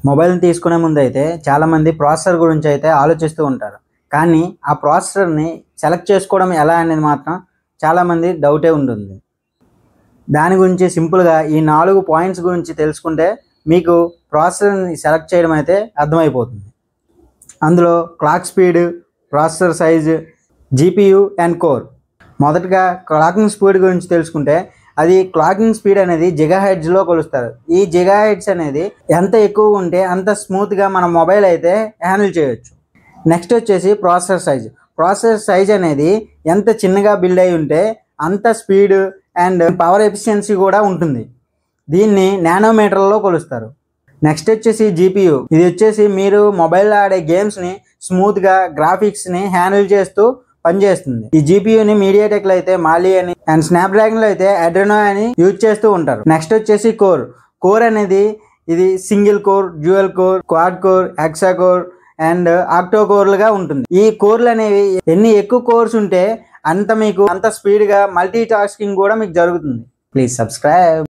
మొబైల్ని తీసుకునే ముందు అయితే చాలామంది ప్రాసెసర్ గురించి అయితే ఆలోచిస్తూ ఉంటారు. కానీ ఆ ప్రాసెసర్ని సెలెక్ట్ చేసుకోవడం ఎలా అనేది మాత్రం చాలామంది డౌటే ఉంటుంది. దాని గురించి సింపుల్గా ఈ 4 పాయింట్స్ గురించి తెలుసుకుంటే మీకు ప్రాసెసర్ని సెలెక్ట్ చేయడం అయితే అర్థమైపోతుంది. అందులో clock speed, processor size, GPU and core. మొదటగా క్లాకింగ్ స్పీడ్ గురించి తెలుసుకుంటే అది క్లాకింగ్ స్పీడ్ అనేది జిగాహెర్ట్జ్లో కొలుస్తారు. ఈ జిగాహెర్ట్జ్ అనేది ఎంత ఎక్కువగా ఉంటే అంత స్మూత్గా మన మొబైల్ అయితే హ్యాండిల్ చేయొచ్చు. నెక్స్ట్ వచ్చేసి ప్రాసెసర్ సైజు. ప్రాసెసర్ సైజ్ అనేది ఎంత చిన్నగా బిల్డ్ అయి ఉంటే అంత స్పీడ్ అండ్ పవర్ ఎఫిషియన్సీ కూడా ఉంటుంది. దీన్ని నానోమీటర్లలో కొలుస్తారు. నెక్స్ట్ వచ్చేసి జీపీయూ. ఇది వచ్చేసి మీరు మొబైల్లో ఆడే గేమ్స్ని స్మూత్గా గ్రాఫిక్స్ని హ్యాండిల్ చేస్తూ పనిచేస్తుంది. ఈ జీపీయూని మీడియాటెక్లో అయితే మాలి అని అండ్ స్నాప్డ్రాగన్లో అయితే అడ్రెనో అని యూజ్ చేస్తూ ఉంటారు. నెక్స్ట్ వచ్చేసి కోర్. కోర్ అనేది ఇది single core, dual core, quad core, hexa core and octo కోర్లుగా ఉంటుంది. ఈ కోర్లు అనేవి ఎన్ని ఎక్కువ కోర్స్ ఉంటే అంత స్పీడ్గా మల్టీ టాస్కింగ్ కూడా మీకు జరుగుతుంది. Please subscribe.